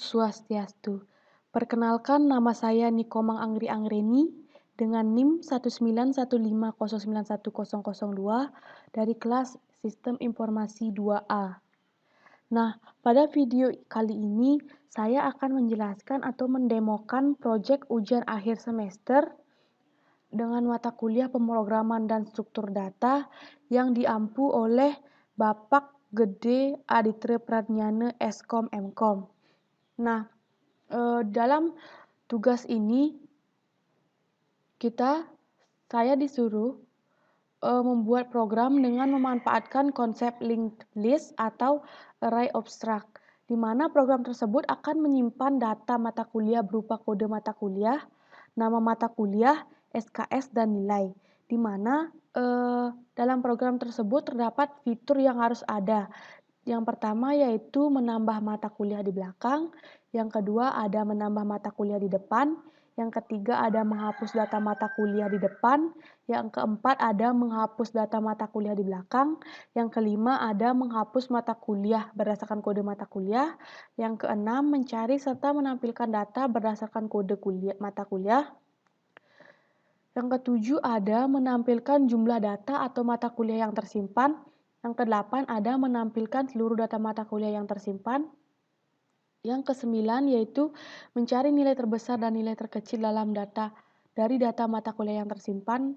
Swastiastu. Perkenalkan, nama saya Nikomang Angri Anggreni dengan NIM 19150911002 dari kelas Sistem Informasi 2A. Nah, pada video kali ini saya akan menjelaskan atau mendemokan proyek ujian akhir semester dengan mata kuliah pemrograman dan struktur data yang diampu oleh Bapak Gede Aditra Pradnyana Eskom Mkom. Nah, dalam tugas ini saya disuruh membuat program dengan memanfaatkan konsep linked list atau array obstruct, di mana program tersebut akan menyimpan data mata kuliah berupa kode mata kuliah, nama mata kuliah, SKS, dan nilai, di mana dalam program tersebut terdapat fitur yang harus ada. Yang pertama yaitu menambah mata kuliah di belakang, yang kedua ada menambah mata kuliah di depan, yang ketiga ada menghapus data mata kuliah di depan, yang keempat ada menghapus data mata kuliah di belakang, yang kelima ada menghapus mata kuliah berdasarkan kode mata kuliah, yang keenam mencari serta menampilkan data berdasarkan kode mata kuliah, yang ketujuh ada menampilkan jumlah data atau mata kuliah yang tersimpan. Yang kedelapan ada menampilkan seluruh data mata kuliah yang tersimpan. Yang kesembilan yaitu mencari nilai terbesar dan nilai terkecil dari data mata kuliah yang tersimpan,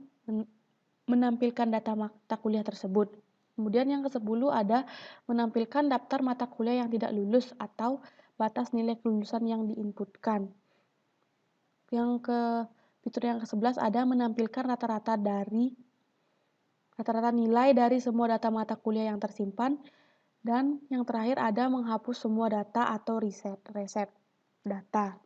menampilkan data mata kuliah tersebut. Kemudian yang ke-10 ada menampilkan daftar mata kuliah yang tidak lulus atau batas nilai kelulusan yang diinputkan. Fitur yang ke-11 ada menampilkan rata-rata nilai dari semua data mata kuliah yang tersimpan, dan yang terakhir ada menghapus semua data atau reset data.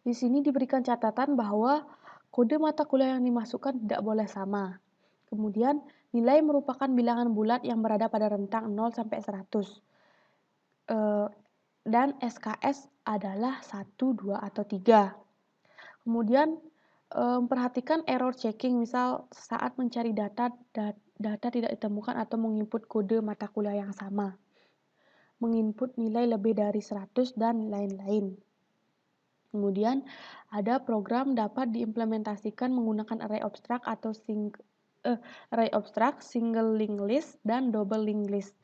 Di sini diberikan catatan bahwa kode mata kuliah yang dimasukkan tidak boleh sama. Kemudian nilai merupakan bilangan bulat yang berada pada rentang 0 sampai 100. Dan SKS adalah 1, 2, atau 3. Kemudian perhatikan error checking, misal saat mencari data tidak ditemukan atau menginput kode mata kuliah yang sama, menginput nilai lebih dari 100, dan lain-lain. Kemudian ada program dapat diimplementasikan menggunakan array obstruct atau single linked list, dan double linked list.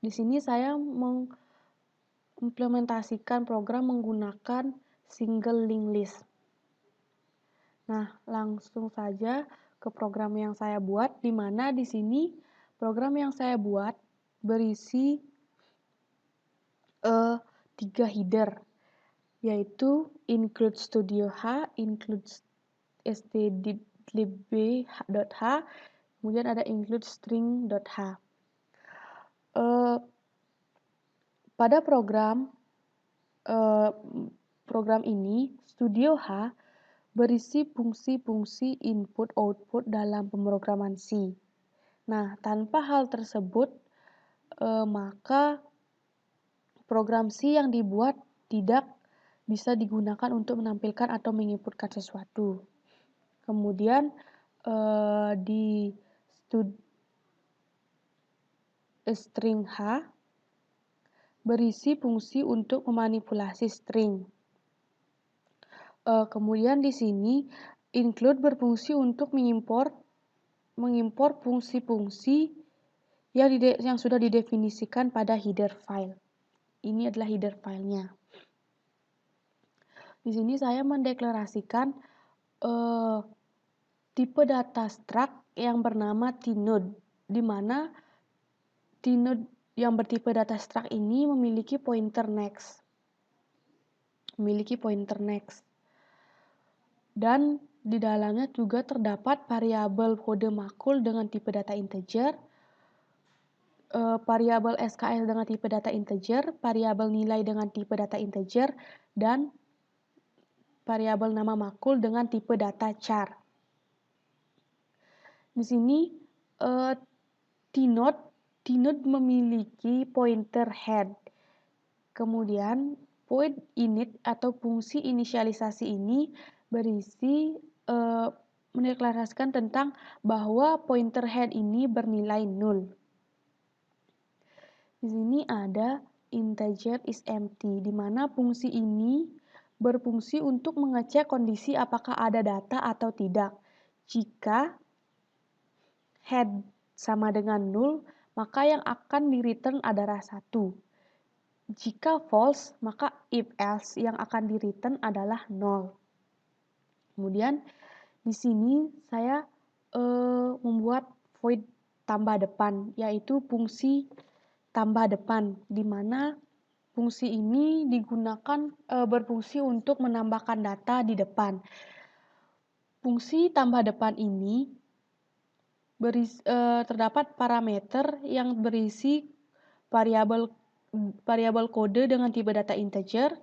Di sini saya mengimplementasikan program menggunakan single linked list. Nah, langsung saja ke program yang saya buat, di mana di sini program yang saya buat berisi 3 header, yaitu include studio H, include stdlib.h, kemudian ada include string.h. Pada program ini, studio H berisi fungsi-fungsi input-output dalam pemrograman C. Nah, tanpa hal tersebut, maka program C yang dibuat tidak bisa digunakan untuk menampilkan atau menginputkan sesuatu. Kemudian di string H berisi fungsi untuk memanipulasi string. Kemudian di sini include berfungsi untuk mengimpor fungsi-fungsi yang sudah didefinisikan pada header file. Ini adalah header filenya. Di sini saya mendeklarasikan tipe data struct yang bernama tnode, di mana tnode yang bertipe data struct ini memiliki pointer next. Dan di dalamnya juga terdapat variabel kode makul dengan tipe data integer, variabel SKS dengan tipe data integer, variabel nilai dengan tipe data integer, dan variabel nama makul dengan tipe data char. Di sini tnode memiliki pointer head. Kemudian point init atau fungsi inisialisasi ini berisi mendeklarasikan tentang bahwa pointer head ini bernilai 0. Di sini ada integer is empty, di mana fungsi ini berfungsi untuk mengecek kondisi apakah ada data atau tidak. Jika head sama dengan 0, maka yang akan di-return adalah 1. Jika false, maka if else yang akan di-return adalah 0. Kemudian di sini saya membuat void tambah depan, yaitu fungsi tambah depan, di mana fungsi ini digunakan berfungsi untuk menambahkan data di depan. Fungsi tambah depan ini terdapat parameter yang berisi variabel kode dengan tipe data integer,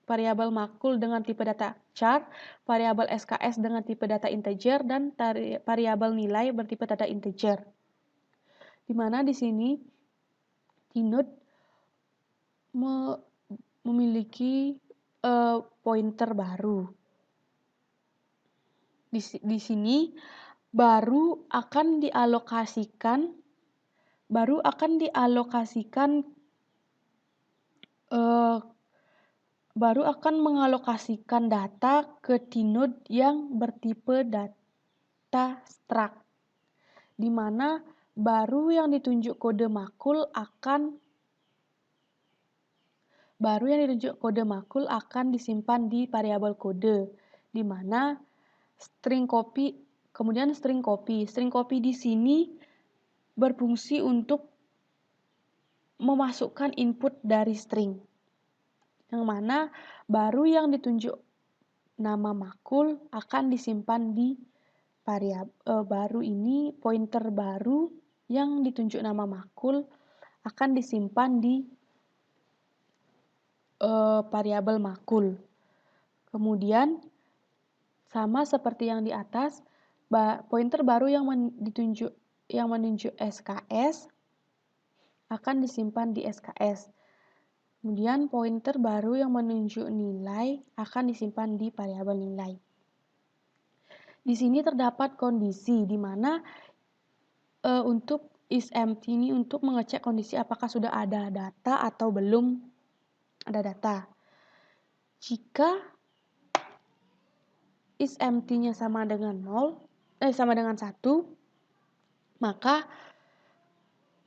variabel makul dengan tipe data char, variabel SKS dengan tipe data integer, dan variabel nilai bertipe data integer. Di mana di sini Dnode memiliki pointer baru. Di sini baru akan mengalokasikan data ke Dnode yang bertipe data struct, di mana baru yang ditunjuk kode makul akan disimpan di variabel kode, di mana string copy. String copy di sini berfungsi untuk memasukkan input dari string, yang mana baru yang ditunjuk nama makul akan disimpan di variabel pointer baru yang ditunjuk nama makul akan disimpan di variabel makul. Kemudian sama seperti yang di atas, pointer baru yang menunjuk SKS akan disimpan di SKS. Kemudian pointer baru yang menunjuk nilai akan disimpan di variabel nilai. Di sini terdapat kondisi di mana untuk isEmpty ini untuk mengecek kondisi apakah sudah ada data atau belum ada data. Jika isEmpty-nya sama dengan 1, maka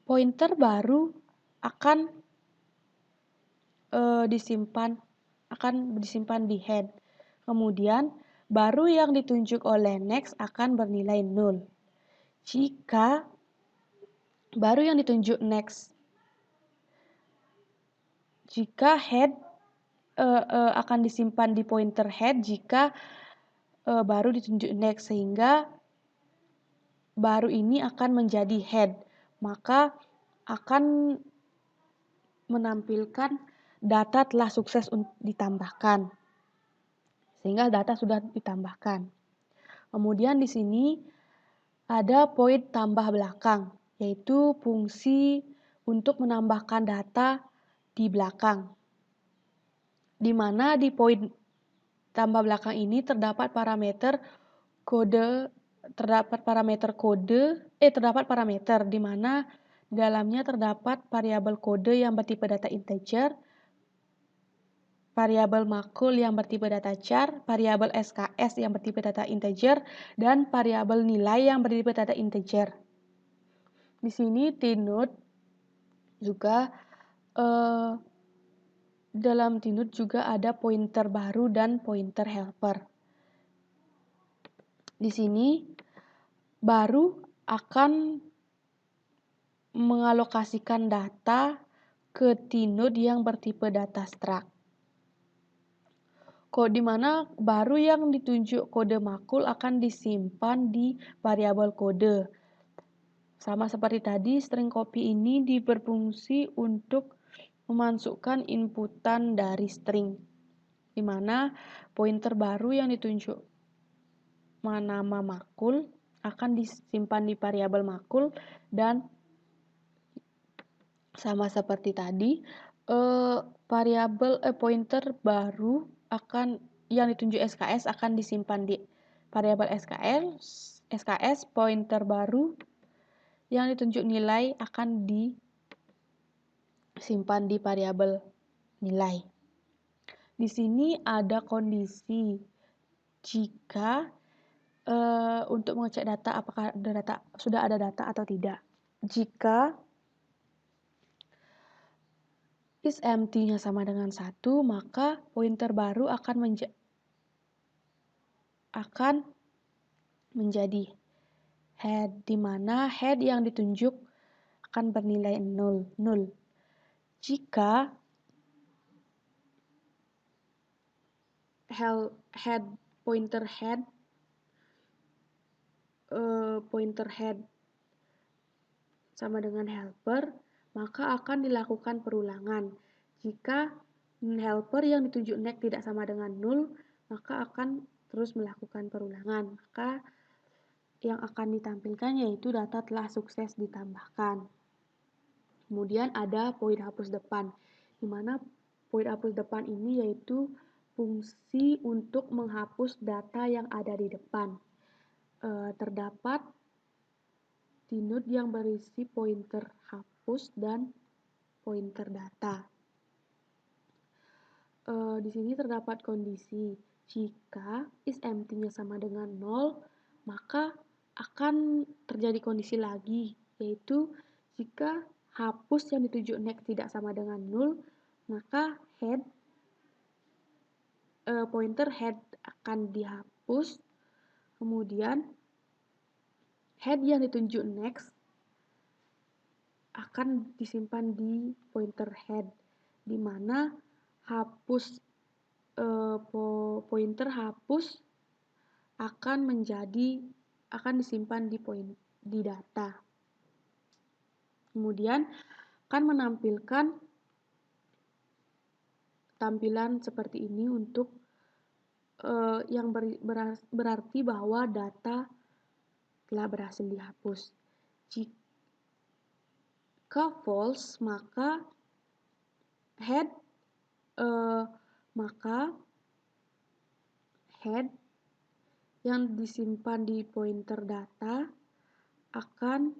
pointer baru akan disimpan di head. Kemudian baru yang ditunjuk oleh next akan bernilai 0. Jika baru yang ditunjuk next, jika head akan disimpan di pointer head jika baru ditunjuk next, sehingga baru ini akan menjadi head, maka akan menampilkan data telah sukses ditambahkan, sehingga data sudah ditambahkan. Kemudian di sini ada void tambah belakang, yaitu fungsi untuk menambahkan data di belakang, di mana di void tambah belakang ini terdapat parameter di mana di dalamnya terdapat variabel kode yang bertipe data integer, variabel makul yang bertipe data char, variabel SKS yang bertipe data integer, dan variabel nilai yang bertipe data integer. Di sini Dnode juga dalam Dnode juga ada pointer baru dan pointer helper. Di sini baru akan mengalokasikan data ke Dnode yang bertipe data struct. Di mana baru yang ditunjuk kode makul akan disimpan di variabel kode. Sama seperti tadi, string copy ini berfungsi untuk memasukkan inputan dari string, di mana pointer baru yang ditunjuk nama makul akan disimpan di variabel makul, dan sama seperti tadi, pointer baru yang ditunjuk SKS akan disimpan di variabel SKS, pointer baru yang ditunjuk nilai akan simpan di variabel nilai. Di sini ada kondisi jika untuk mengecek data apakah sudah ada data atau tidak. Jika is empty-nya sama dengan 1, maka pointer baru akan menjadi head, di mana head yang ditunjuk akan bernilai 0. Jika pointer head sama dengan helper, maka akan dilakukan perulangan. Jika helper yang ditunjuk next tidak sama dengan 0, maka akan terus melakukan perulangan. Maka yang akan ditampilkan yaitu data telah sukses ditambahkan. Kemudian ada poin hapus depan, di mana poin hapus depan ini yaitu fungsi untuk menghapus data yang ada di depan. Terdapat denote yang berisi pointer hapus dan pointer data. Di sini terdapat kondisi jika is empty-nya sama dengan 0, maka akan terjadi kondisi lagi, yaitu jika hapus yang dituju next tidak sama dengan 0, maka pointer head akan dihapus, kemudian head yang ditunjuk next akan disimpan di pointer head, di mana pointer hapus akan disimpan di data. Kemudian akan menampilkan tampilan seperti ini untuk yang berarti bahwa data telah berhasil dihapus. Jika false, maka head yang disimpan di pointer data akan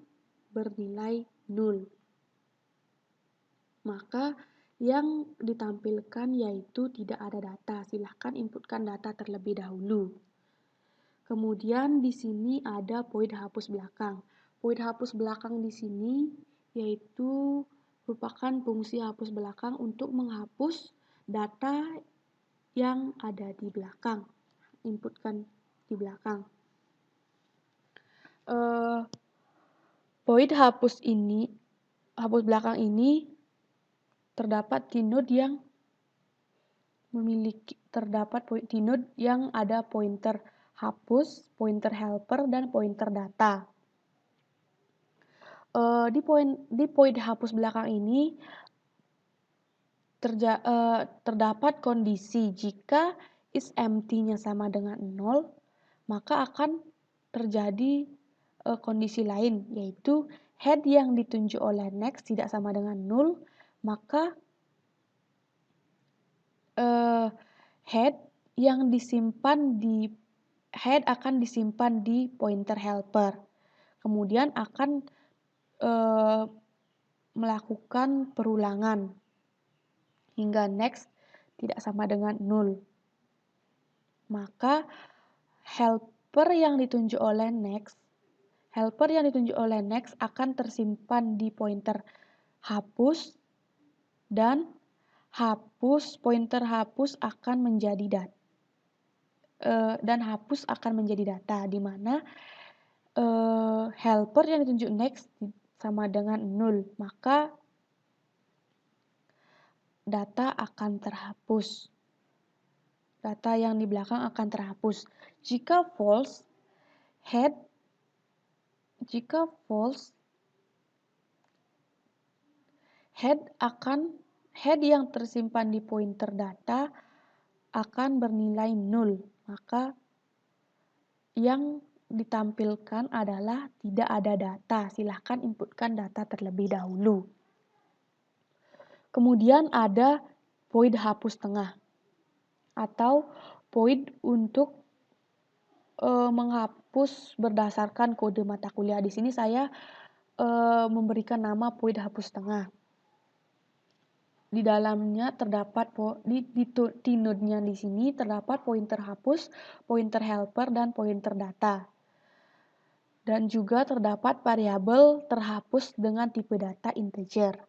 bernilai 0. Maka yang ditampilkan yaitu tidak ada data. Silahkan inputkan data terlebih dahulu. Kemudian di sini ada poin hapus belakang. Poin hapus belakang di sini yaitu merupakan fungsi hapus belakang untuk menghapus data yang ada di belakang. Inputkan di belakang. Poin hapus belakang ini terdapat di node yang ada pointer hapus, pointer helper, dan pointer data. Di poin hapus belakang ini terdapat kondisi jika is empty-nya sama dengan 0, maka akan terjadi kondisi lain, yaitu head yang ditunjuk oleh next tidak sama dengan 0, maka head akan disimpan di pointer helper. Kemudian akan melakukan perulangan hingga next tidak sama dengan 0. Maka helper yang ditunjuk oleh next akan tersimpan di pointer hapus, dan pointer hapus akan menjadi data, di mana helper yang ditunjuk next sama dengan 0, maka data akan terhapus. Data yang di belakang akan terhapus. Jika false, head yang tersimpan di pointer data akan bernilai 0. Maka yang ditampilkan adalah tidak ada data. Silahkan inputkan data terlebih dahulu. Kemudian ada void hapus tengah atau void untuk menghapus berdasarkan kode mata kuliah. Di sini saya memberikan nama void hapus tengah. di dalamnya terdapat di node-nya di sini terdapat pointer hapus, pointer helper, dan pointer data. Dan juga terdapat variabel terhapus dengan tipe data integer.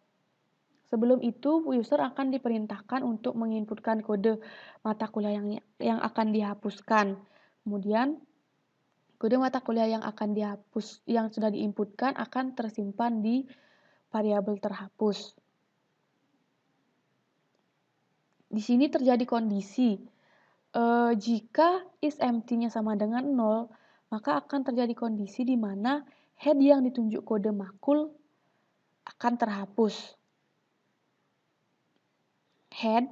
Sebelum itu, user akan diperintahkan untuk menginputkan kode mata kuliah yang akan dihapuskan. Kemudian, kode mata kuliah yang akan dihapus, yang sudah diinputkan akan tersimpan di variabel terhapus. Di sini terjadi kondisi, jika is empty-nya sama dengan 0, maka akan terjadi kondisi di mana head yang ditunjuk kode makul akan terhapus. Head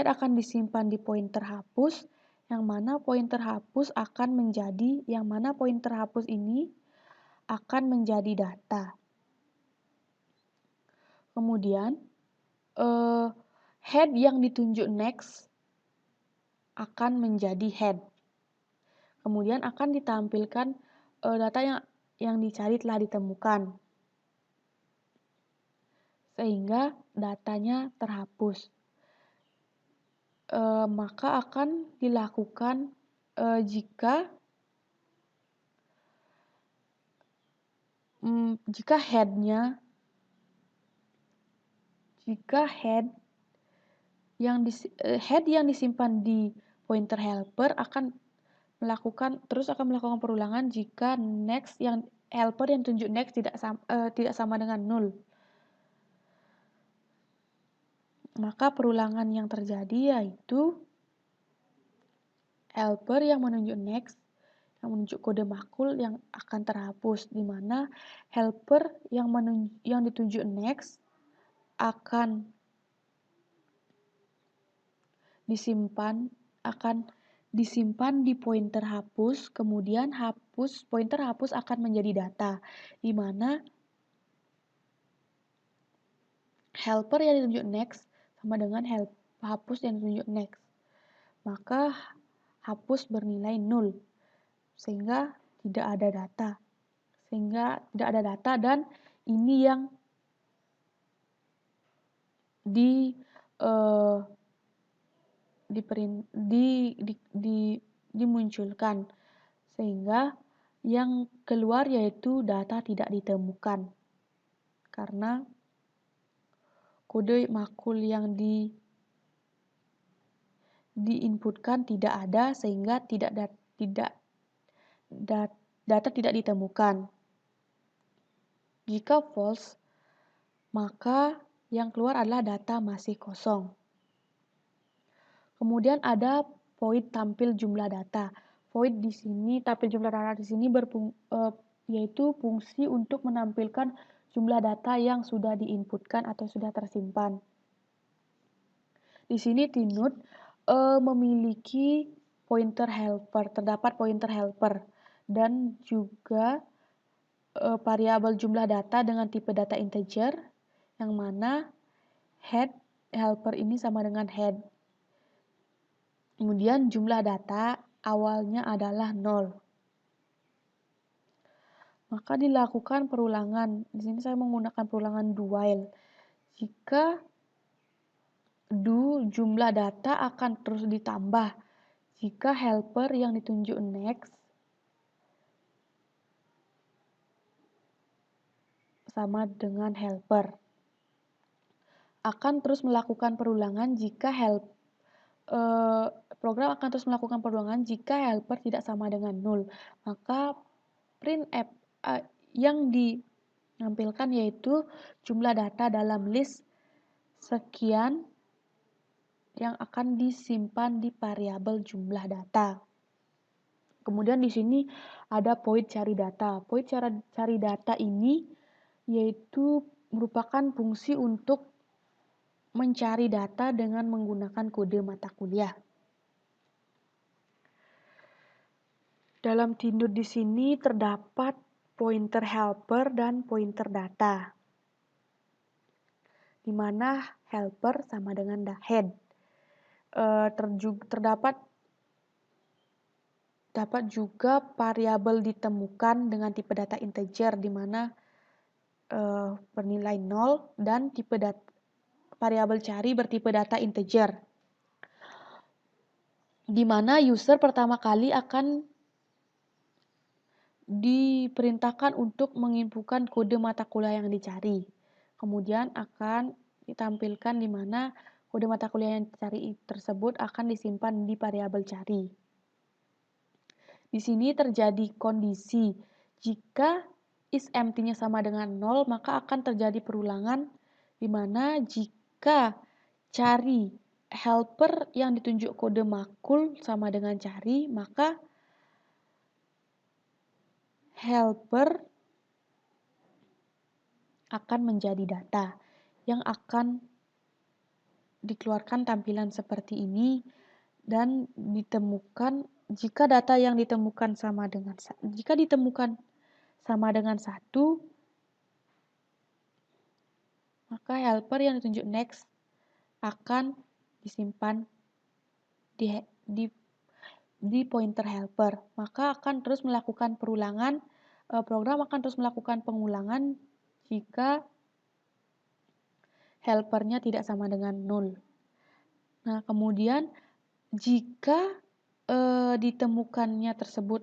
akan disimpan di pointer hapus, yang mana pointer hapus ini akan menjadi data. Kemudian head yang ditunjuk next akan menjadi head. Kemudian akan ditampilkan data yang dicari telah ditemukan, sehingga datanya terhapus. Maka akan dilakukan jika head yang disimpan di pointer helper akan melakukan perulangan jika next yang helper yang tunjuk next tidak sama dengan 0. Maka perulangan yang terjadi yaitu helper yang menunjuk next, yang menunjuk kode makul yang akan terhapus, di mana helper yang ditunjuk next akan disimpan di pointer hapus, kemudian pointer hapus akan menjadi data, di mana helper yang ditunjuk next sama dengan hapus yang ditunjuk next. Maka hapus bernilai 0, sehingga tidak ada data. Dan ini yang dimunculkan, sehingga yang keluar yaitu data tidak ditemukan karena kode makul yang diinputkan tidak ada, sehingga data tidak ditemukan. Jika false, maka yang keluar adalah data masih kosong. Kemudian ada void tampil jumlah data. Void di sini, tampil jumlah data di sini yaitu fungsi untuk menampilkan jumlah data yang sudah diinputkan atau sudah tersimpan. Di sini T-node memiliki terdapat pointer helper dan juga variabel jumlah data dengan tipe data integer, yang mana head helper ini sama dengan head. Kemudian jumlah data awalnya adalah 0. Maka dilakukan perulangan. Di sini saya menggunakan perulangan do while. Jika jumlah data akan terus ditambah jika helper yang ditunjuk next sama dengan helper. Akan terus melakukan perulangan jika program akan terus melakukan perulangan jika helper tidak sama dengan 0. Maka printf yang dinampilkan yaitu jumlah data dalam list sekian yang akan disimpan di variabel jumlah data. Kemudian di sini ada void cari data. Void cari data ini yaitu merupakan fungsi untuk mencari data dengan menggunakan kode mata kuliah. Dalam T-node di sini terdapat pointer helper dan pointer data, di mana helper sama Dapat juga variabel ditemukan dengan tipe data integer di mana bernilai 0 dan variabel cari bertipe data integer. Di mana user pertama kali akan diperintahkan untuk menginputkan kode mata kuliah yang dicari. Kemudian akan ditampilkan di mana kode mata kuliah yang dicari tersebut akan disimpan di variabel cari. Di sini terjadi kondisi jika is empty-nya sama dengan 0, maka akan terjadi perulangan di mana jika cari helper yang ditunjuk kode makul sama dengan cari, maka helper akan menjadi data yang akan dikeluarkan tampilan seperti ini dan ditemukan jika data yang ditemukan sama dengan 1, maka helper yang ditunjuk next akan disimpan di pointer helper. Maka akan terus melakukan perulangan, program akan terus melakukan pengulangan jika helpernya tidak sama dengan 0. Nah, kemudian jika ditemukannya tersebut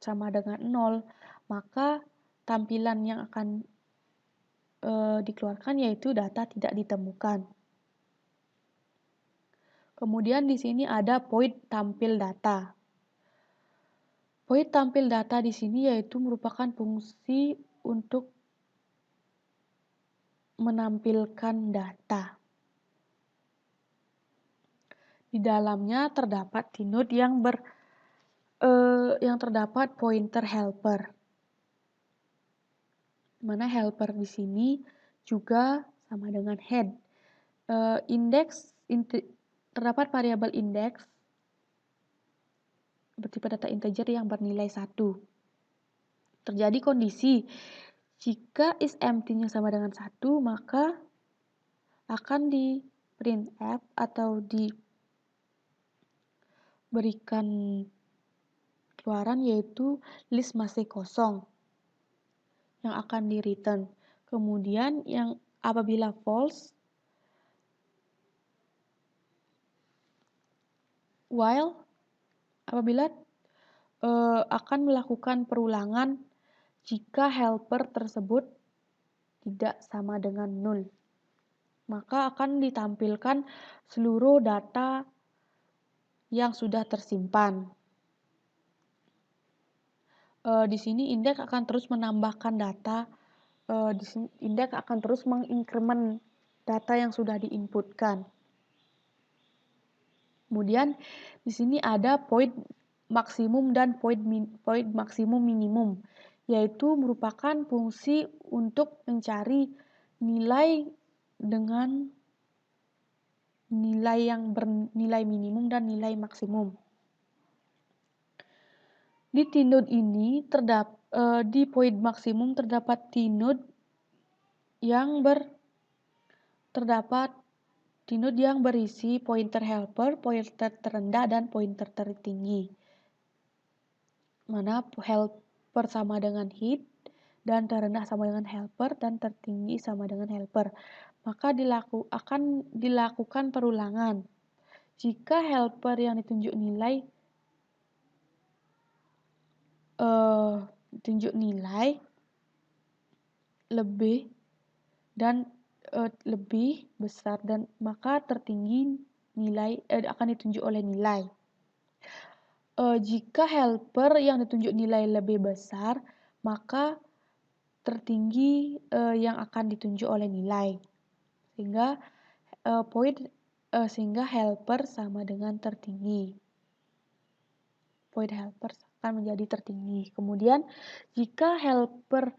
sama dengan 0, maka tampilan yang akan dikeluarkan yaitu data tidak ditemukan. Kemudian di sini ada void tampil data. Void tampil data di sini yaitu merupakan fungsi untuk menampilkan data. Di dalamnya terdapat node yang terdapat pointer helper. Mana helper di sini juga sama dengan head. Terdapat variabel index bertipe data integer yang bernilai 1. Terjadi kondisi jika is empty-nya sama dengan 1, maka akan di printf atau diberikan keluaran yaitu list masih kosong yang akan di return. Kemudian yang apabila false, while apabila akan melakukan perulangan jika helper tersebut tidak sama dengan 0. Maka akan ditampilkan seluruh data yang sudah tersimpan. Di sini indeks akan terus menambahkan data. Di sini indeks akan terus menginkremen data yang sudah diinputkan. Kemudian di sini ada void maksimum dan void maksimum minimum, yaitu merupakan fungsi untuk mencari nilai dengan nilai yang bernilai minimum dan nilai maksimum. Di t-node ini di void maksimum terdapat t-node yang berisi pointer helper, pointer terendah, dan pointer tertinggi. Mana helper sama dengan head, dan terendah sama dengan helper, dan tertinggi sama dengan helper. Maka akan dilakukan perulangan. Jika helper yang ditunjuk lebih besar dan maka tertinggi akan ditunjuk oleh nilai. Jika helper yang ditunjuk nilai lebih besar, maka tertinggi yang akan ditunjuk oleh nilai. Sehingga helper sama dengan tertinggi. Void helper akan menjadi tertinggi. Kemudian jika helper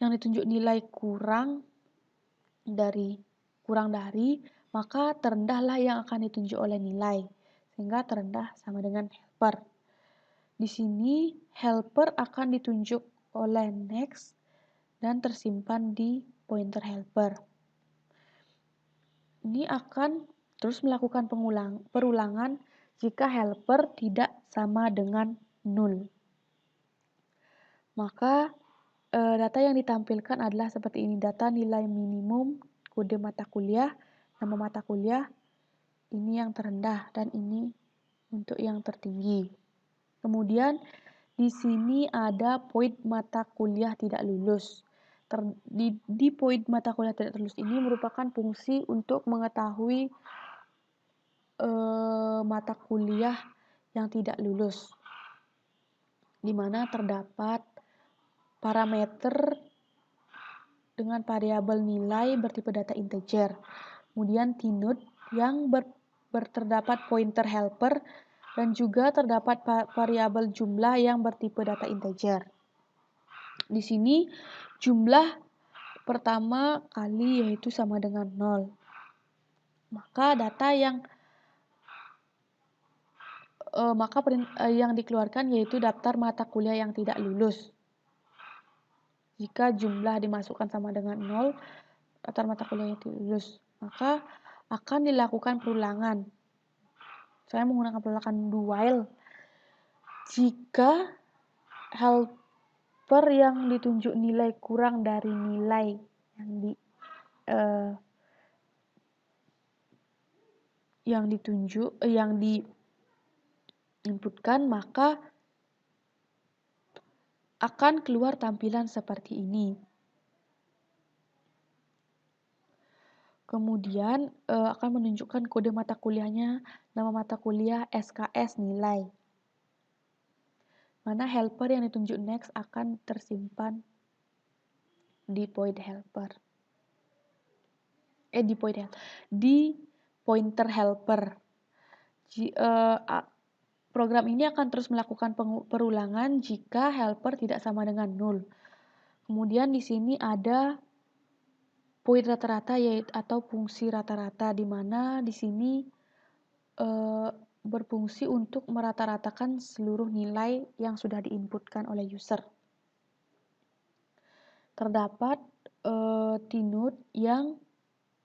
yang ditunjuk nilai kurang dari, maka terendahlah yang akan ditunjuk oleh nilai. Sehingga terendah sama dengan helper. Di sini helper akan ditunjuk oleh next dan tersimpan di pointer helper. Ini akan terus melakukan perulangan jika helper tidak sama dengan 0. Maka data yang ditampilkan adalah seperti ini. Data nilai minimum, kode mata kuliah, nama mata kuliah, ini yang terendah dan ini untuk yang tertinggi. Kemudian di sini ada poin mata kuliah tidak lulus. Di poin mata kuliah tidak lulus ini merupakan fungsi untuk mengetahui mata kuliah yang tidak lulus, di mana terdapat parameter dengan variabel nilai bertipe data integer. Kemudian T-node yang terdapat pointer helper dan juga terdapat variabel jumlah yang bertipe data integer. Di sini jumlah pertama kali yaitu sama dengan 0. Maka data yang yang dikeluarkan yaitu daftar mata kuliah yang tidak lulus. Jika jumlah dimasukkan sama dengan 0, daftar mata kuliah yang tidak lulus, maka akan dilakukan perulangan. Saya menggunakan perulangan do while. Jika helper yang ditunjuk nilai kurang dari nilai yang diinputkan, maka akan keluar tampilan seperti ini. Kemudian akan menunjukkan kode mata kuliahnya, nama mata kuliah, SKS, nilai. Mana helper yang ditunjuk next akan tersimpan di pointer helper. Program ini akan terus melakukan perulangan jika helper tidak sama dengan 0. Kemudian di sini ada poin rata-rata yaitu atau fungsi rata-rata, di mana di sini berfungsi untuk merata-ratakan seluruh nilai yang sudah diinputkan oleh user. Terdapat T-node yang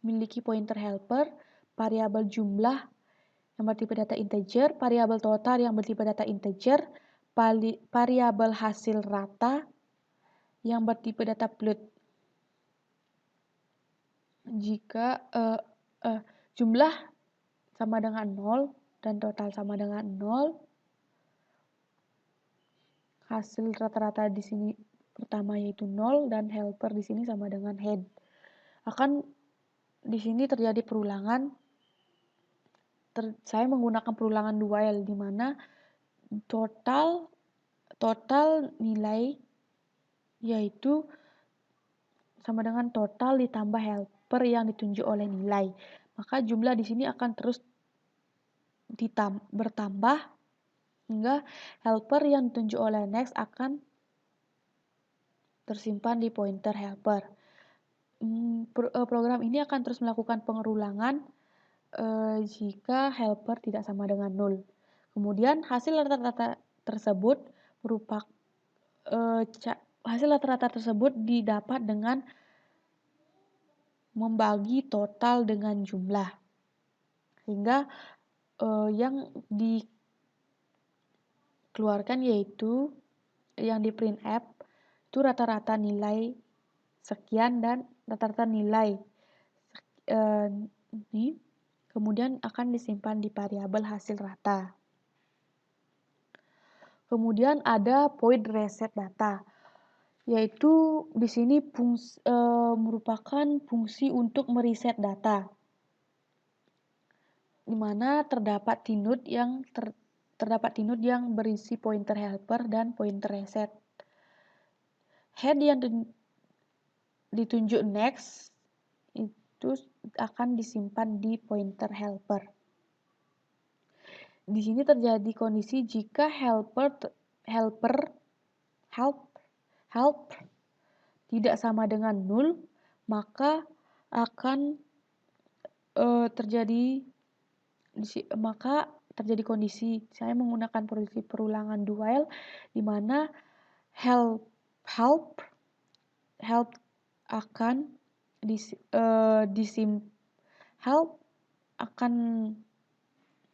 memiliki pointer helper, variabel jumlah yang bertipe data integer, variabel total yang bertipe data integer, variabel hasil rata yang bertipe data float. Jika jumlah sama dengan 0 dan total sama dengan 0, hasil rata-rata di sini pertama yaitu 0 dan helper di sini sama dengan head. Akan di sini terjadi perulangan. Saya menggunakan perulangan do while, di mana total nilai yaitu sama dengan total ditambah helper yang ditunjuk oleh nilai. Maka jumlah di sini akan terus bertambah hingga helper yang ditunjuk oleh next akan tersimpan di pointer helper. Program ini akan terus melakukan pengulangan jika helper tidak sama dengan 0. Kemudian hasil rata-rata tersebut didapat dengan membagi total dengan jumlah, sehingga yang dikeluarkan yaitu yang di printf itu rata-rata nilai sekian dan rata-rata nilai ini kemudian akan disimpan di variabel hasil rata. Kemudian ada point reset data, yaitu di sini merupakan fungsi untuk mereset data, di mana terdapat T-node yang berisi pointer helper dan pointer reset. Head yang ditunjuk next itu akan disimpan di pointer helper. Di sini terjadi kondisi jika help tidak sama dengan 0, maka akan terjadi kondisi. Saya menggunakan perulangan do while, di mana help akan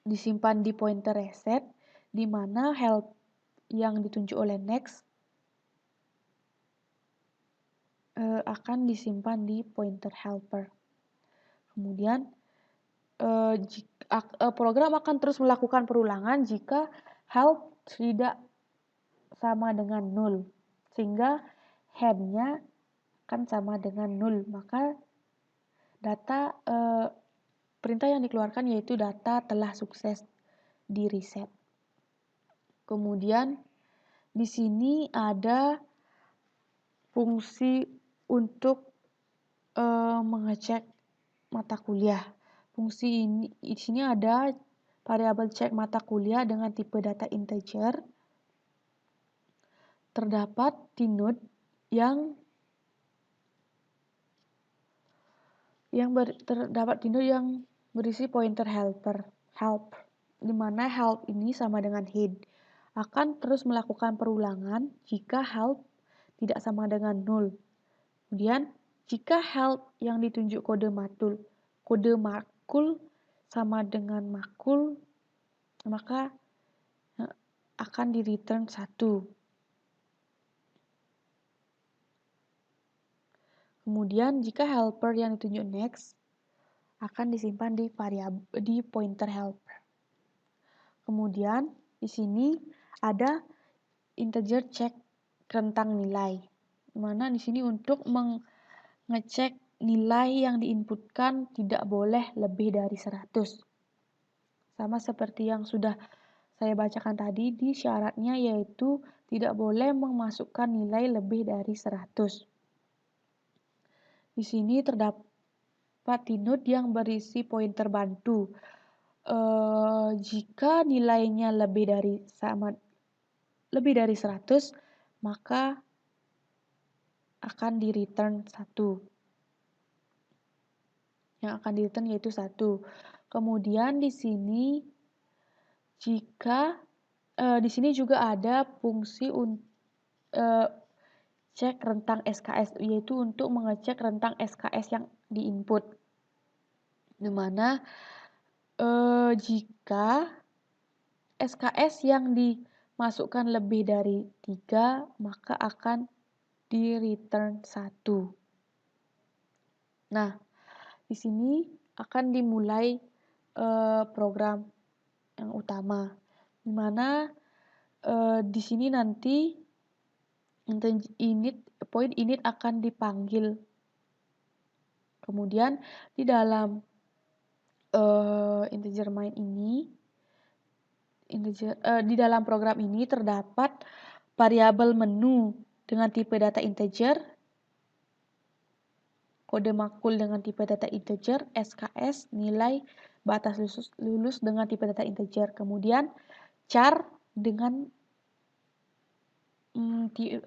disimpan di pointer reset, di mana yang ditunjuk oleh next akan disimpan di pointer helper. Kemudian program akan terus melakukan perulangan jika help tidak sama dengan 0, sehingga head-nya akan sama dengan 0. Maka data perintah yang dikeluarkan yaitu data telah sukses di reset. Kemudian di sini ada fungsi untuk mengecek mata kuliah. Fungsi ini di sini ada variabel cek mata kuliah dengan tipe data integer. Terdapat di node yang berisi pointer help, di mana help ini sama dengan head. Akan terus melakukan perulangan jika help tidak sama dengan 0. Kemudian, jika help yang ditunjuk kode makul sama dengan makul, maka akan di return 1. Kemudian, jika helper yang ditunjuk next akan disimpan di pointer helper. Kemudian, di sini ada integer check rentang nilai, mana di sini untuk mengecek nilai yang diinputkan tidak boleh lebih dari 100. Sama seperti yang sudah saya bacakan tadi, di syaratnya yaitu tidak boleh memasukkan nilai lebih dari 100. Di sini terdapat node yang berisi pointer bantu. Jika nilainya lebih dari 100, maka akan di return 1. Yang akan di return yaitu 1. Kemudian di sini di sini juga ada fungsi cek rentang SKS, yaitu untuk mengecek rentang SKS yang diinput. Di mana jika SKS yang dimasukkan lebih dari 3, maka akan di return 1. Nah, di sini akan dimulai program yang utama, di mana di sini nanti point init akan dipanggil. Kemudian di dalam integer main ini, di dalam program ini terdapat variabel menu dengan tipe data integer, kode makul dengan tipe data integer, SKS, nilai batas lulus dengan tipe data integer. Kemudian char dengan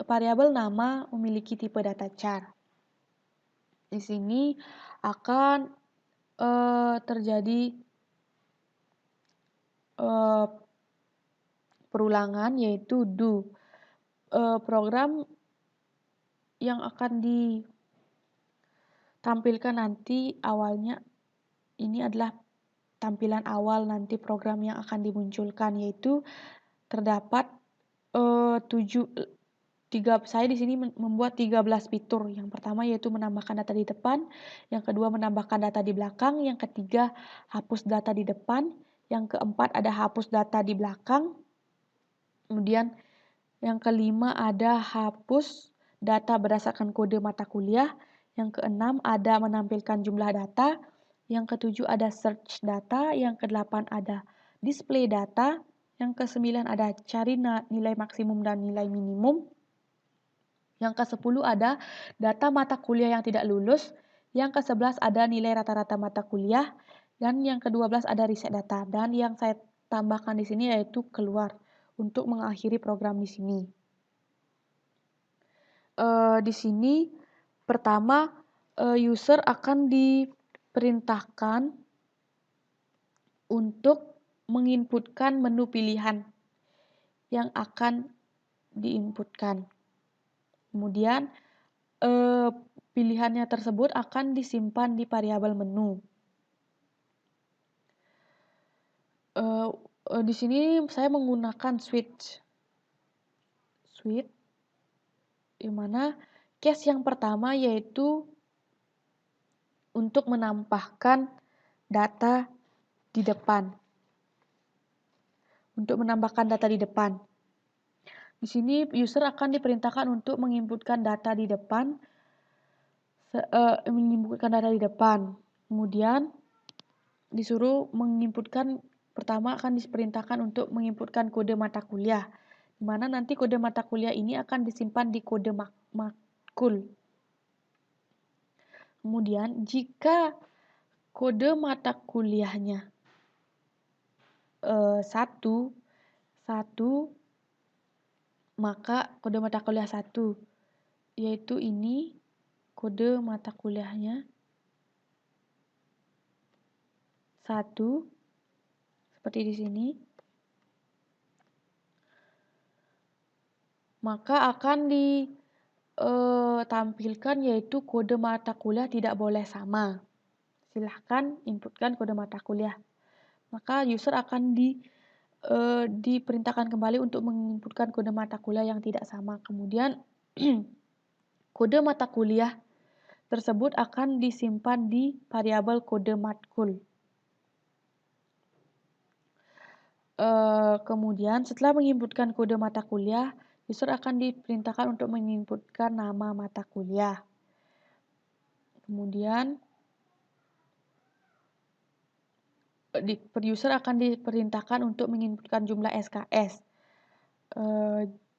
variabel nama memiliki tipe data char. Di sini akan terjadi perulangan yaitu do. Program yang akan ditampilkan nanti awalnya ini adalah tampilan awal nanti program yang akan dimunculkan, yaitu terdapat saya di sini membuat 13 fitur. Yang pertama yaitu menambahkan data di depan, yang kedua menambahkan data di belakang, yang ketiga hapus data di depan, yang keempat ada hapus data di belakang, kemudian yang kelima ada hapus data berdasarkan kode mata kuliah, yang keenam ada menampilkan jumlah data, yang ketujuh ada search data, yang kedelapan ada display data, yang kesembilan ada cari nilai maksimum dan nilai minimum, yang ke-10 ada data mata kuliah yang tidak lulus, yang ke-11 ada nilai rata-rata mata kuliah, dan yang ke-12 ada reset data. Dan yang saya tambahkan di sini yaitu keluar untuk mengakhiri program di sini. Di sini pertama user akan diperintahkan untuk menginputkan menu pilihan yang akan diinputkan. Kemudian pilihannya tersebut akan disimpan di variabel menu. Di sini saya menggunakan switch. suite, di mana case yang pertama yaitu untuk menambahkan data di depan. Untuk menambahkan data di depan. Di sini user akan diperintahkan untuk menginputkan data di depan, Kemudian disuruh menginputkan, pertama akan diperintahkan untuk menginputkan kode mata kuliah, di mana nanti kode mata kuliah ini akan disimpan di kode matkul. Kemudian jika kode mata kuliahnya satu, maka kode mata kuliah 1, yaitu ini kode mata kuliahnya 1, seperti di sini, maka akan ditampilkan yaitu kode mata kuliah tidak boleh sama. Silahkan inputkan kode mata kuliah. Maka user akan diperintahkan kembali untuk menginputkan kode mata kuliah yang tidak sama. Kemudian kode mata kuliah tersebut akan disimpan di variabel kode matkul. Kemudian setelah menginputkan kode mata kuliah, user akan diperintahkan untuk menginputkan nama mata kuliah. Kemudian user akan diperintahkan untuk menginputkan jumlah SKS.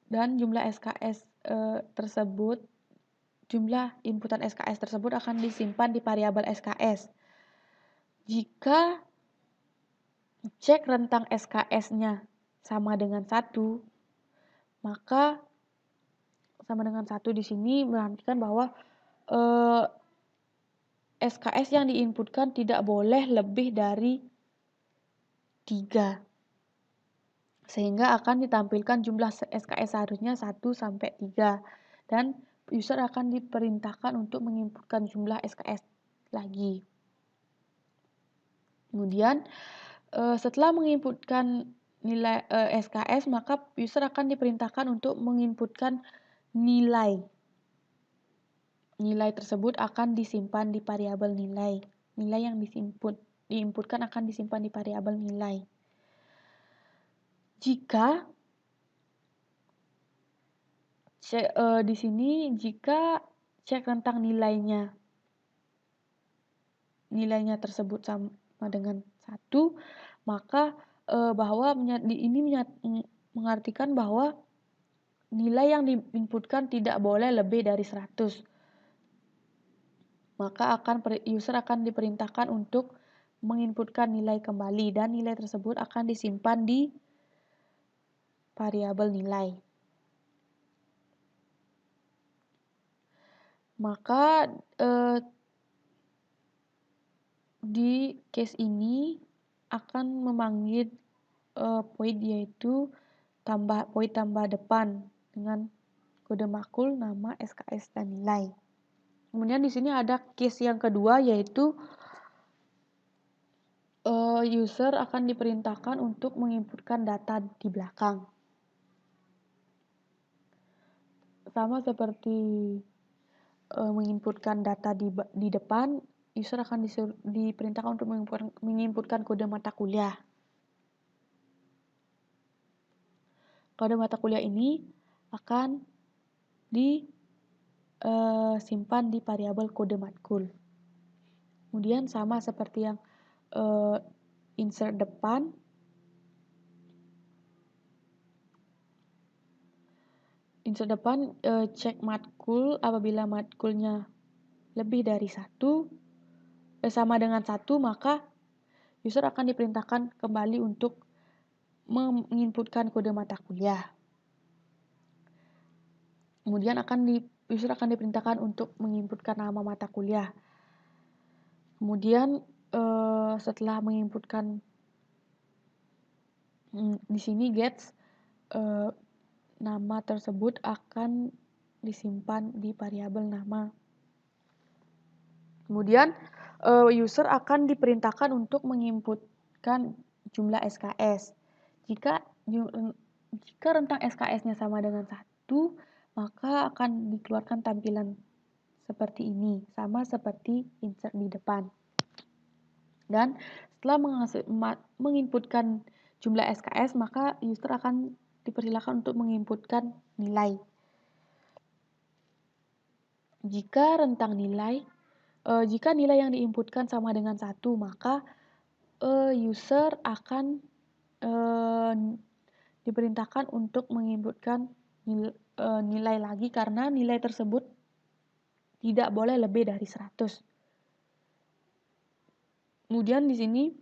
Dan jumlah SKS tersebut, jumlah inputan SKS tersebut akan disimpan di variabel SKS. Jika cek rentang SKS-nya sama dengan 1, maka sama dengan 1 di sini menandakan bahwa SKS yang diinputkan tidak boleh lebih dari 3. Sehingga akan ditampilkan jumlah SKS seharusnya 1 sampai 3. Dan user akan diperintahkan untuk menginputkan jumlah SKS lagi. Kemudian setelah menginputkan nilai SKS, maka user akan diperintahkan untuk menginputkan nilai. Nilai tersebut akan disimpan di variabel nilai. Nilai yang diinputkan akan disimpan di variabel nilai. Jika di sini jika cek rentang nilainya tersebut sama dengan 1, maka bahwa ini mengartikan bahwa nilai yang diinputkan tidak boleh lebih dari 100. Maka user akan diperintahkan untuk menginputkan nilai kembali dan nilai tersebut akan disimpan di variabel nilai. Maka di case ini akan memanggil void, yaitu void tambah depan dengan kode makul, nama, SKS, dan nilai. Kemudian di sini ada case yang kedua, yaitu user akan diperintahkan untuk menginputkan data di belakang. Sama seperti menginputkan data di depan, user akan diperintahkan untuk menginputkan kode mata kuliah. Kode mata kuliah ini akan disimpan di variabel kode matkul. Kemudian sama seperti yang insert depan, cek matkul apabila matkulnya lebih dari 1, sama dengan 1, maka user akan diperintahkan kembali untuk menginputkan kode mata kuliah. Kemudian user akan diperintahkan untuk menginputkan nama mata kuliah. Kemudian setelah menginputkan di sini gets, nama tersebut akan disimpan di variabel nama. Kemudian user akan diperintahkan untuk menginputkan jumlah SKS. Jika rentang SKS-nya sama dengan 1, 1, maka akan dikeluarkan tampilan seperti ini, sama seperti insert di depan. Dan setelah menginputkan jumlah SKS, maka user akan dipersilakan untuk menginputkan nilai. Jika nilai yang diinputkan sama dengan 1, maka user akan diperintahkan untuk menginputkan nilai lagi karena nilai tersebut tidak boleh lebih dari 100. Kemudian di sini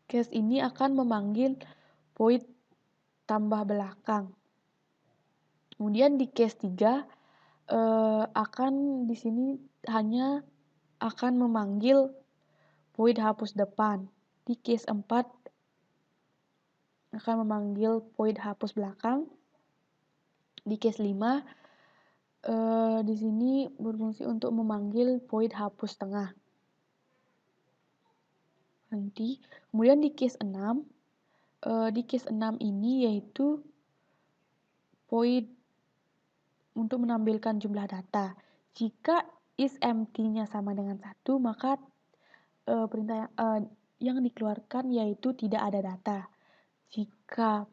case ini akan memanggil void tambah belakang. Kemudian di case 3 akan di sini hanya akan memanggil void hapus depan. Di case 4 akan memanggil void hapus belakang. Di case 5 di sini berfungsi untuk memanggil void hapus tengah. Nanti, kemudian di case 6 ini yaitu void untuk menampilkan jumlah data. Jika isEmpty-nya sama dengan 1, maka perintah yang dikeluarkan yaitu tidak ada data. Jika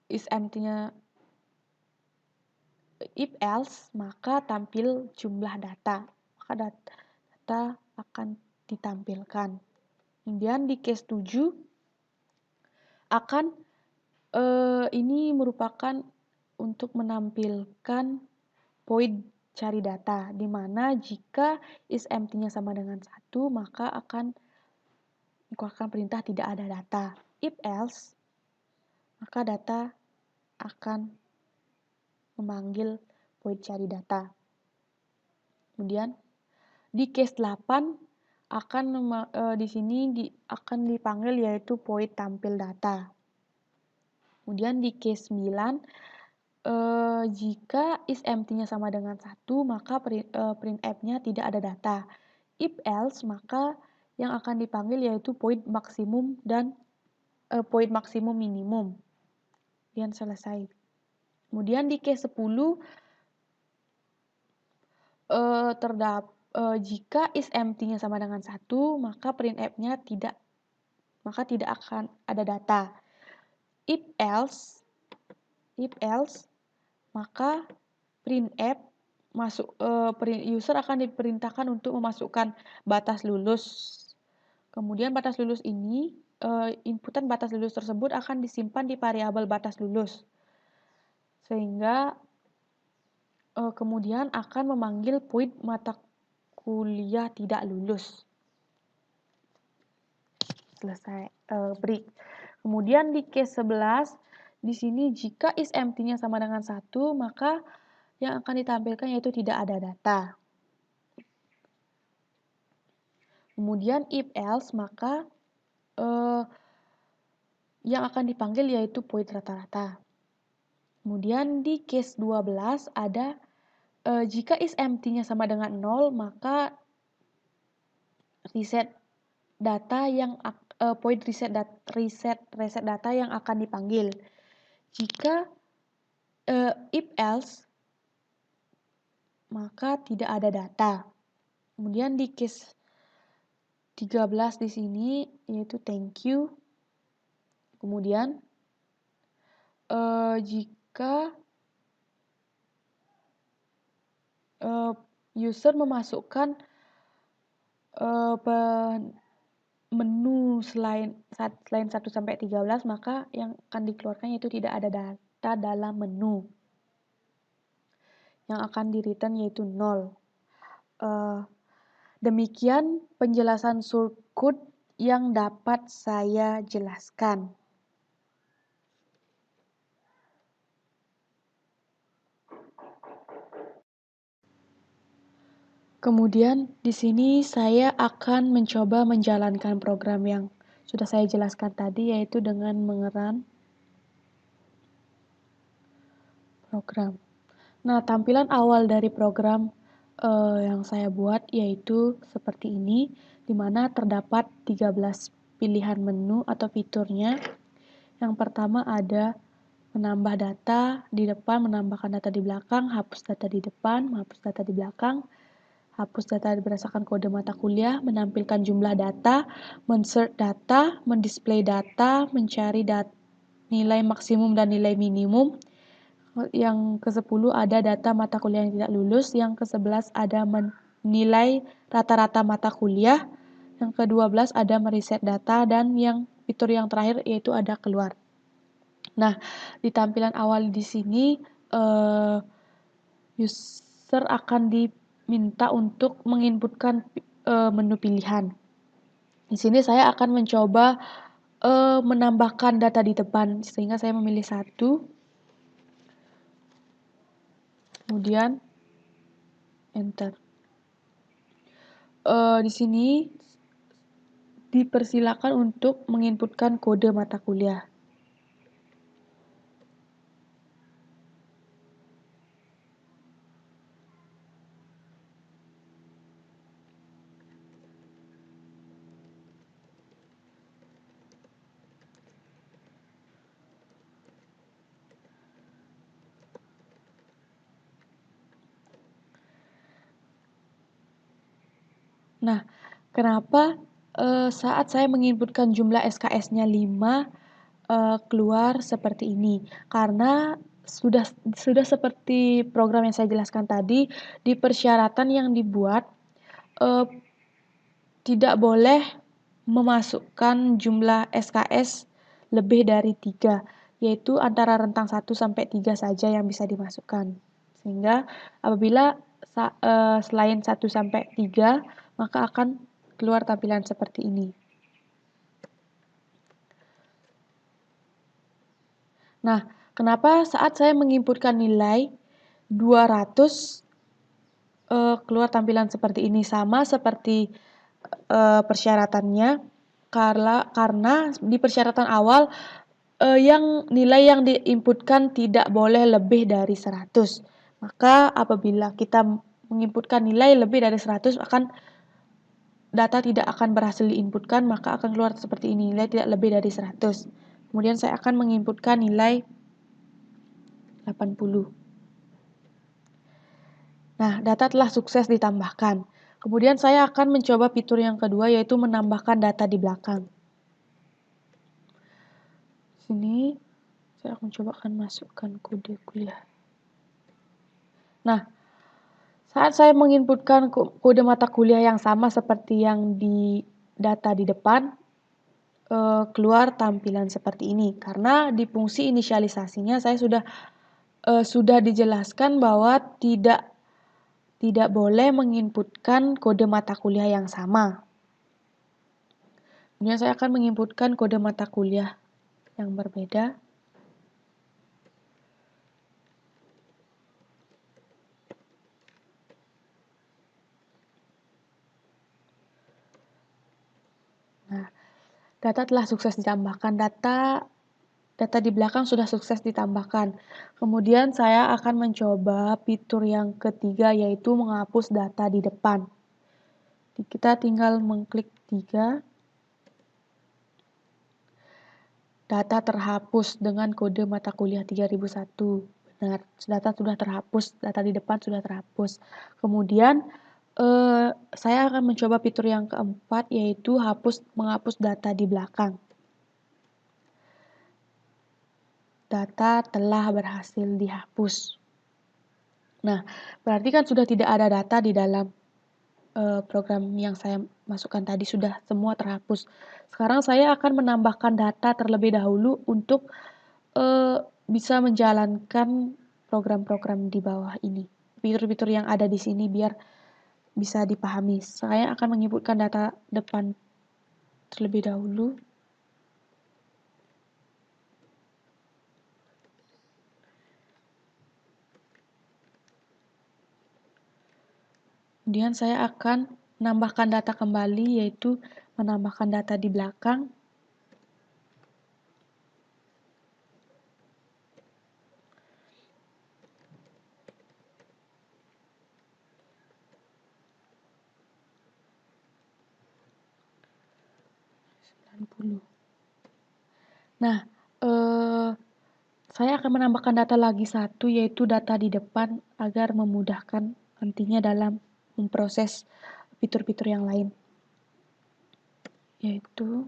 isEmpty-nya if else, maka tampil jumlah data. Maka data akan ditampilkan. Kemudian di case 7 akan ini merupakan untuk menampilkan void cari data, di mana jika isEmpty-nya sama dengan 1, maka akan dikeluarkan perintah tidak ada data. If else, maka data akan memanggil void cari data. Kemudian di case 8 akan di sini akan dipanggil yaitu void tampil data. Kemudian di case 9 jika isEmpty-nya sama dengan 1, maka printf-nya tidak ada data. If else, maka yang akan dipanggil yaitu void maksimum dan void maksimum minimum. Kemudian selesai. Kemudian di case 10 jika isEmpty-nya sama dengan 1, maka printf-nya tidak akan ada data. If else, maka printf user akan diperintahkan untuk memasukkan batas lulus. Kemudian batas lulus ini, inputan batas lulus tersebut akan disimpan di variabel batas lulus. Sehingga kemudian akan memanggil void mata kuliah tidak lulus. Selesai break. Kemudian di case 11, di sini jika isEmpty-nya sama dengan 1, maka yang akan ditampilkan yaitu tidak ada data. Kemudian if else, maka yang akan dipanggil yaitu void rata-rata. Kemudian di case 12 ada jika isEmpty-nya sama dengan 0, maka reset data yang void reset data yang akan dipanggil. Jika if else, maka tidak ada data. Kemudian di case 13 di sini yaitu thank you. Kemudian jika user memasukkan menu selain 1 sampai 13, maka yang akan dikeluarkan yaitu tidak ada data dalam menu. Yang akan di-return yaitu 0. Demikian penjelasan shortcut yang dapat saya jelaskan. Kemudian di sini saya akan mencoba menjalankan program yang sudah saya jelaskan tadi, yaitu dengan mengeran program. Nah, tampilan awal dari program yang saya buat yaitu seperti ini, di mana terdapat 13 pilihan menu atau fiturnya. Yang pertama ada menambah data di depan, menambahkan data di belakang, hapus data di depan, menghapus data di belakang, hapus data berdasarkan kode mata kuliah, menampilkan jumlah data, mensort data, mendisplay data, mencari nilai maksimum dan nilai minimum. Yang ke-10 ada data mata kuliah yang tidak lulus. Yang ke-11 ada menilai rata-rata mata kuliah. Yang ke-12 ada meriset data, dan fitur yang terakhir yaitu ada keluar. Nah, di tampilan awal di sini user akan diminta untuk menginputkan menu pilihan. Di sini saya akan mencoba menambahkan data di depan, sehingga saya memilih 1, kemudian enter. Di sini dipersilakan untuk menginputkan kode mata kuliah. Nah, kenapa saat saya menginputkan jumlah SKS-nya 5 keluar seperti ini? Karena sudah seperti program yang saya jelaskan tadi, di persyaratan yang dibuat tidak boleh memasukkan jumlah SKS lebih dari 3, yaitu antara rentang 1 sampai 3 saja yang bisa dimasukkan. Sehingga apabila selain 1 sampai 3, maka akan keluar tampilan seperti ini. Nah, kenapa saat saya menginputkan nilai 200 keluar tampilan seperti ini? Sama seperti persyaratannya, karena di persyaratan awal nilai yang diinputkan tidak boleh lebih dari 100. Maka apabila kita menginputkan nilai lebih dari 100, data tidak akan berhasil diinputkan, maka akan keluar seperti ini, nilai tidak lebih dari 100. Kemudian saya akan menginputkan nilai 80. Nah, data telah sukses ditambahkan. Kemudian saya akan mencoba fitur yang kedua, yaitu menambahkan data di belakang. Sini saya akan coba masukkan kode kuliah. Nah, saat saya menginputkan kode mata kuliah yang sama seperti yang di data di depan, keluar tampilan seperti ini. Karena di fungsi inisialisasinya saya sudah dijelaskan bahwa tidak boleh menginputkan kode mata kuliah yang sama. Kemudian saya akan menginputkan kode mata kuliah yang berbeda. Nah, data telah sukses ditambahkan. Data di belakang sudah sukses ditambahkan. Kemudian saya akan mencoba fitur yang ketiga, yaitu menghapus data di depan. Kita tinggal mengklik 3. Data terhapus dengan kode mata kuliah 3001. Benar, data sudah terhapus, data di depan sudah terhapus. Kemudian saya akan mencoba fitur yang keempat, yaitu menghapus data di belakang. Data telah berhasil dihapus. Nah, berarti kan sudah tidak ada data di dalam program yang saya masukkan tadi, sudah semua terhapus. Sekarang saya akan menambahkan data terlebih dahulu untuk bisa menjalankan program-program di bawah ini. Fitur-fitur yang ada di sini biar bisa dipahami. Saya akan menginputkan data depan terlebih dahulu. Kemudian saya akan menambahkan data kembali, yaitu menambahkan data di belakang. Nah, Saya akan menambahkan data lagi satu, yaitu data di depan agar memudahkan nantinya dalam memproses fitur-fitur yang lain. Yaitu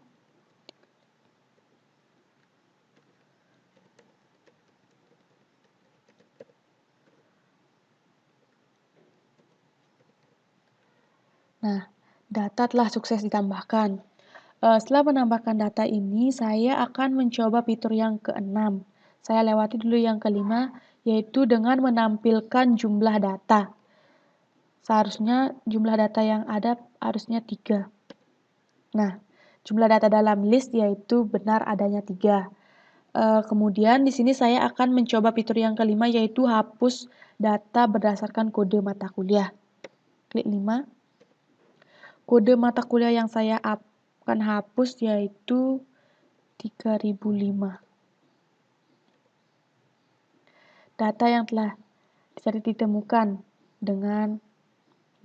Nah, data telah sukses ditambahkan. Setelah menambahkan data ini, saya akan mencoba fitur yang keenam. Saya lewati dulu yang kelima, yaitu dengan menampilkan jumlah data. Seharusnya jumlah data yang ada harusnya 3. Nah, jumlah data dalam list yaitu benar adanya 3. Kemudian di sini saya akan mencoba fitur yang kelima, yaitu hapus data berdasarkan kode mata kuliah. Klik 5. Kode mata kuliah yang saya akan hapus yaitu 3005. Data yang telah ditemukan dengan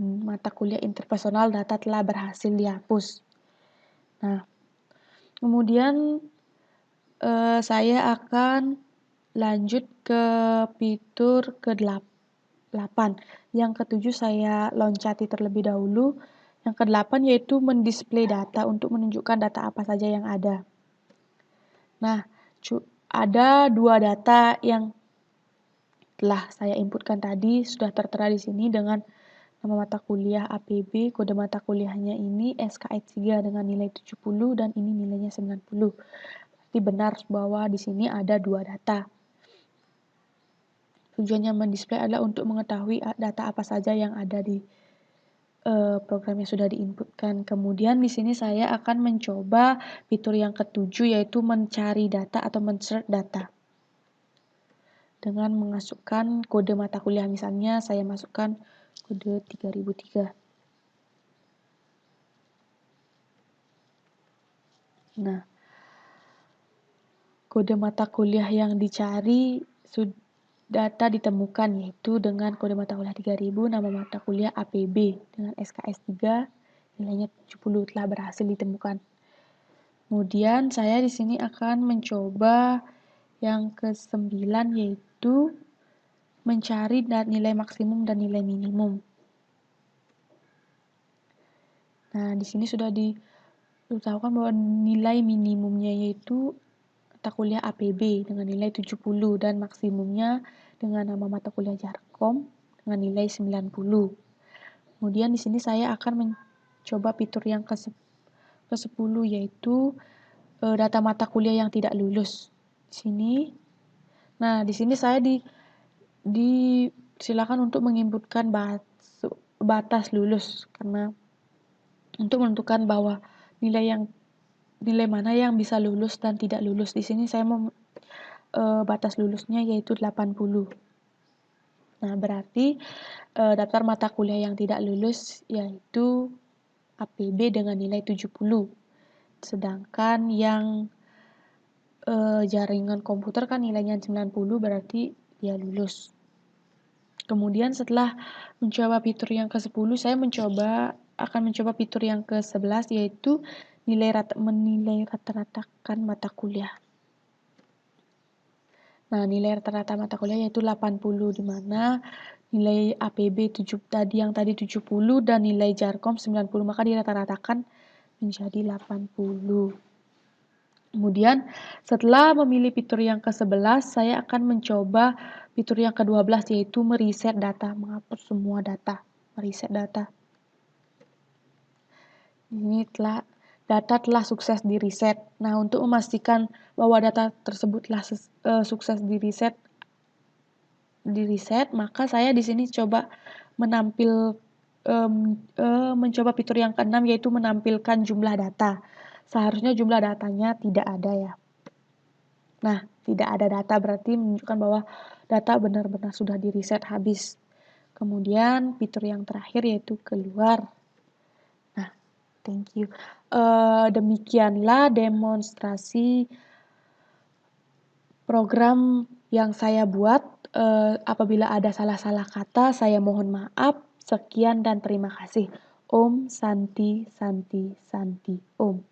mata kuliah interpersonal, data telah berhasil dihapus. Nah, kemudian saya akan lanjut ke fitur ke-8. Yang ke-7 saya loncati terlebih dahulu. Yang ke-8 yaitu mendisplay data untuk menunjukkan data apa saja yang ada. Nah, ada 2 data yang telah saya inputkan tadi, sudah tertera di sini dengan nama mata kuliah APB, kode mata kuliahnya ini SKS 3 dengan nilai 70 dan ini nilainya 90. Berarti benar bahwa di sini ada 2 data. Tujuannya mendisplay adalah untuk mengetahui data apa saja yang ada di program yang sudah diinputkan. Kemudian di sini saya akan mencoba fitur yang ke-7, yaitu mencari data atau men-search data. Dengan memasukkan kode mata kuliah, misalnya saya masukkan kode 3003. Nah, kode mata kuliah yang dicari data ditemukan, yaitu dengan kode mata kuliah 3000, nama mata kuliah APB dengan SKS 3, nilainya 70 telah berhasil ditemukan. Kemudian saya di sini akan mencoba yang ke-9, yaitu mencari nilai maksimum dan nilai minimum. Nah, di sini sudah diberitahukan bahwa nilai minimumnya yaitu mata kuliah APB dengan nilai 70 dan maksimumnya dengan nama mata kuliah Jarkom dengan nilai 90. Kemudian di sini saya akan mencoba fitur yang ke-10, yaitu data mata kuliah yang tidak lulus. Di sini. Nah, di sini saya silakan untuk menginputkan batas lulus, karena untuk menentukan bahwa nilai mana yang bisa lulus dan tidak lulus. Di sini saya mau batas lulusnya yaitu 80. Nah, berarti daftar mata kuliah yang tidak lulus yaitu APB dengan nilai 70. Sedangkan yang jaringan komputer kan nilainya 90, berarti dia lulus. Kemudian setelah mencoba fitur yang ke-10, saya akan mencoba fitur yang ke-11, yaitu menilai rata-ratakan mata kuliah. Nah, nilai rata-rata mata kuliah yaitu 80, di mana nilai APB yang tadi 70 dan nilai Jarkom 90, maka dirata-ratakan menjadi 80. Kemudian setelah memilih fitur yang ke-11, saya akan mencoba fitur yang ke-12, yaitu mereset data, menghapus semua data, mereset data. Ini data telah sukses di reset. Nah, untuk memastikan bahwa data tersebut telah sukses di reset, maka saya di sini coba mencoba fitur yang ke-6, yaitu menampilkan jumlah data. Seharusnya jumlah datanya tidak ada ya. Nah, tidak ada data berarti menunjukkan bahwa data benar-benar sudah di reset habis. Kemudian fitur yang terakhir yaitu keluar. Nah, thank you. Demikianlah demonstrasi program yang saya buat. Apabila ada salah-salah kata, saya mohon maaf. Sekian dan terima kasih. Om Santi Santi Santi Om.